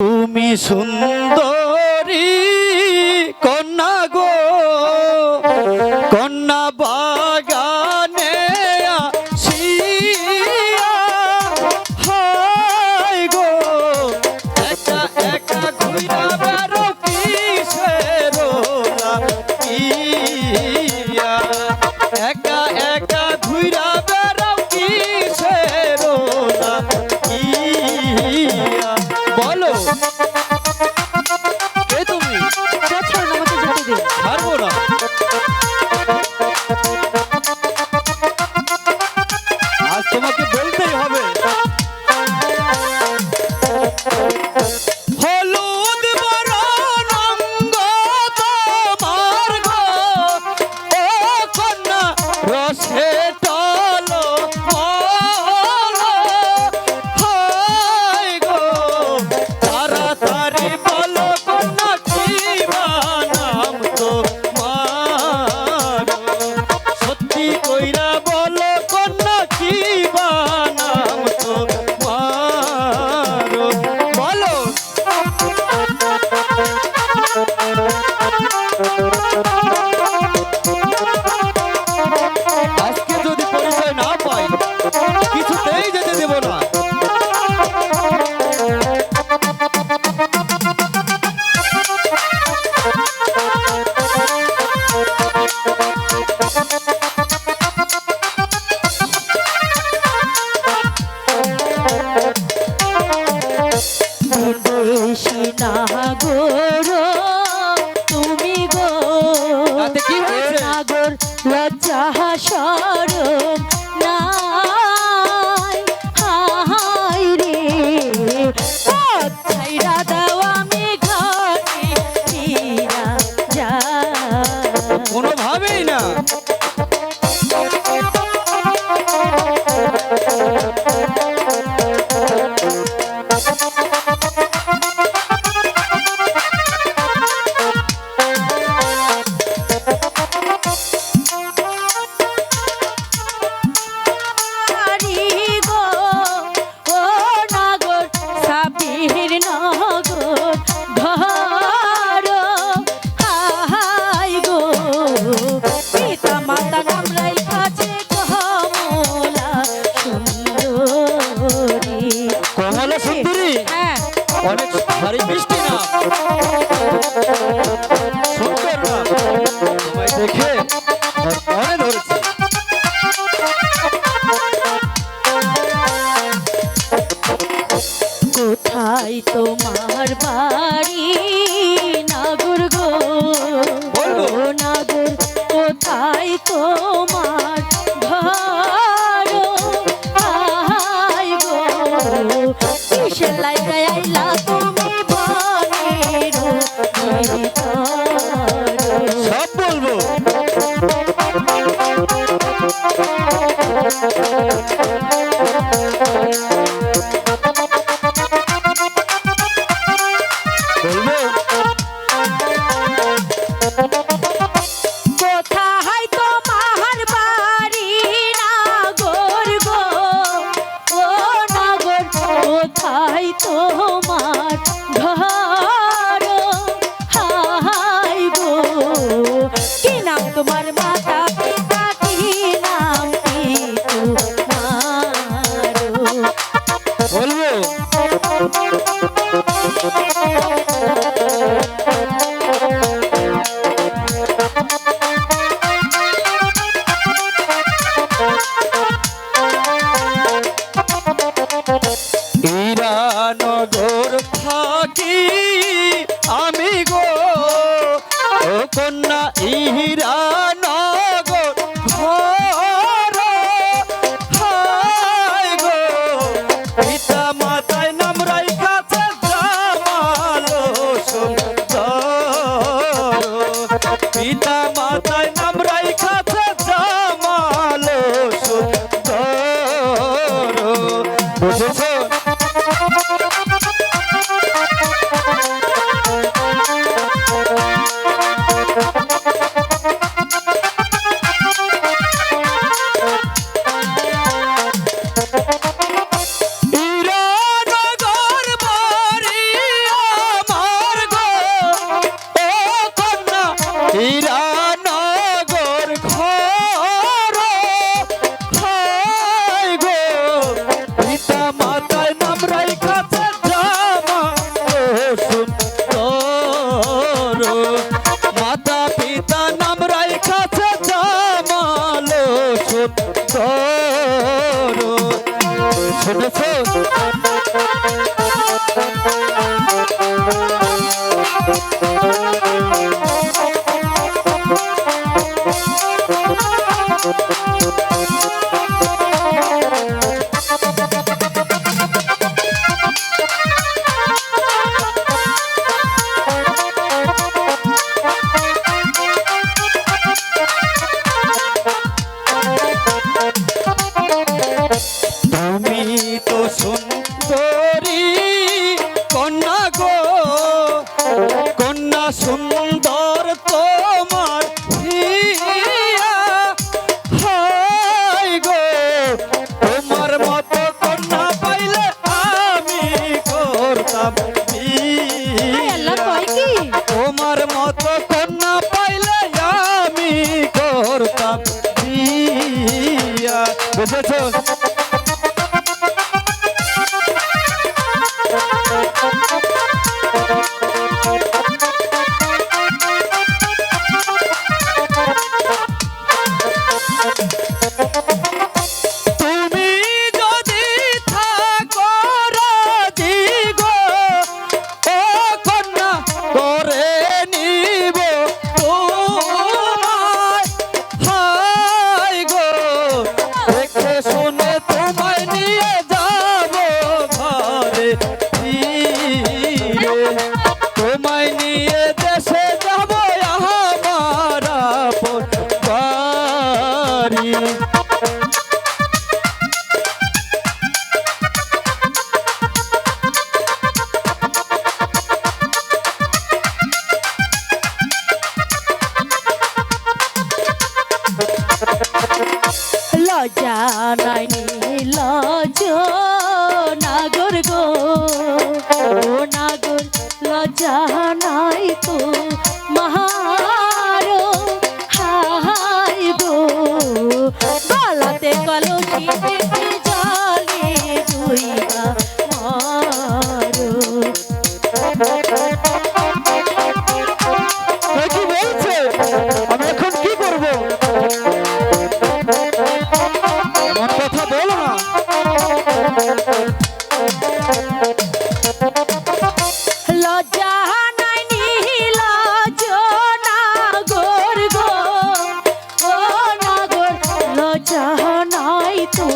তুমি সুন্দরী কন্যা গো, কন্যা বাগানে আসিয়া হায় গো, একা একা ঘুরা বেড়ো কিসের লাগিয়া, একা একা ঘুরা বেড়ো কিসের লাগিয়া। বলো কে তুমি? আমাকে যেতে দে। ছাড়বো না। আজ তোমাকে বলতেই হবে। হলুদ বরণ অঙ্গ তোমার গো, ও কন্যা রসে টলো বলো হায় গো, তাড়াতাড়ি বলো কন্যা কি নাম তোমার, সত্যি কইরা বলো কন্যা কি নাম তোমার, বলো। আজকে যদি পরিচয় না পাই কিছুতেই যেতে দেব না। নাগর তুমি গো, তাতে কি হয়েছে? নাগর লজ্জা শরম নাই, হায় রে ছাইরা দাও আমি ঘরে ফিরা যাই। কোনোভাবেই না। কমলা সুন্দরী অনেক ভারী মিষ্টি না, সুন্দর না, তোমায় দেখে মনে ধরেছে। কোথায় তোমার বাড়ি নাগর গো, নাগর কোথায় তোমার ঘর, হায় গো কিসের লাইগায় আইলা তুমি বনের ভিতর। সব বলবো। বলবো কোথায় তোমার বাড়ি নাগর গো, ও নাগর কোথায় তোমার ঘর, হায় গো কি নাম তোমার মাতা পিতা, কি নাম তোমার, বলবো। ইরানগর থাকি আমি গো, ও কন্যা ইরানগর ঘর, হায় গো পিতা মাতায় নাম রাইখাছে জামাল সুন্দর, পিতা মাতায় নাম রাইখাছে জামাল সুন্দর, বুঝেছো? তুমি তো সুন্দরী কন্যা গো, কন্যা সুন্দর তোমার হিয়া। হায় গো, তোমার মতো কন্যা পাইলে আমি করতাম আল্লাহ বিয়া। কয় কি তোমার মতো কন্যা পাইলে আমি করতাম বিয়া। বুঝেছো? তুমি যদি থাকো রাজি গো, ও কন্যা করে নিব তোমায়। হায় গো, দেখে শুনে তোমায় নিয়ে যাব ঘরে ফিরে। তোমায় নিয়ে দেশে যাব আমার আপন বাড়ি। লজ্জা নাই লজ নাগর গো, ও নাগর লজ্জা নাই তো মাহারো। হাই গো, গলাতে কলসি পেটে জলে দুইবা মারো। এ কি বলছে? আমি এখন কি করব? এমন কথা বলো না। লজ্জা নাই লজ নাগর গো, ও নাগর লজ্জা নাই তো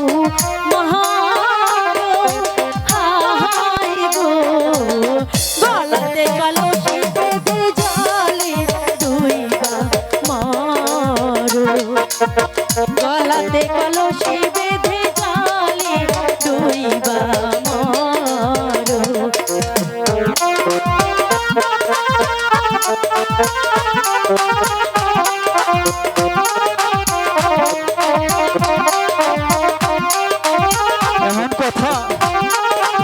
মহারো। হাই গো, গলাতে কলসি বেঁধে জলে দুইবা মারো। গলাতে কলসি বেঁধে জলে দুইবা মারো। এমন কথা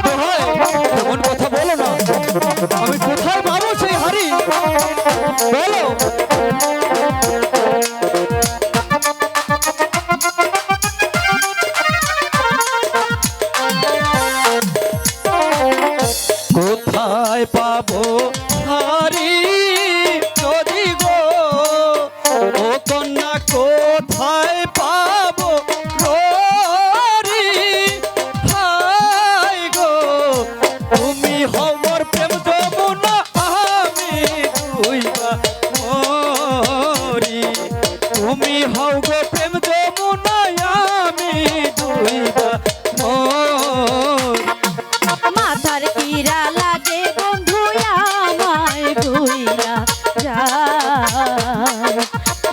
দোহাই, এমন কথা বলো না। আমি কোথায় পাবো সেই হাড়ি? বলো। কোথায় পাবো হারি যদি গো, ও কন্যা কোথায় পাবো ররি? হায় গো, তুমি হমর প্রেম যমুনা, আমি দুইবা মরি। তুমি হও গো প্রেম যমুনা, আমি দুইবা মরি। মাথার কিরা লাগে বন্ধু আমায় ভুইলা যায়।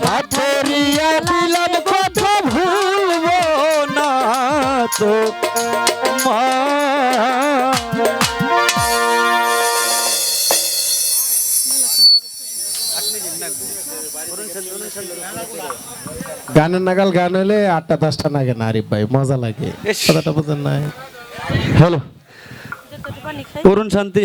হাতেরিয়া দিলাম কথা ভুলবো না তো মা। গানের নাগাল গান হলে 8টা 10টা নাগে না আরিফ ভাই, মজা লাগে। ইস। কথাটা বোঝেন নাই? হ্যালো, অরুণ শান্তি।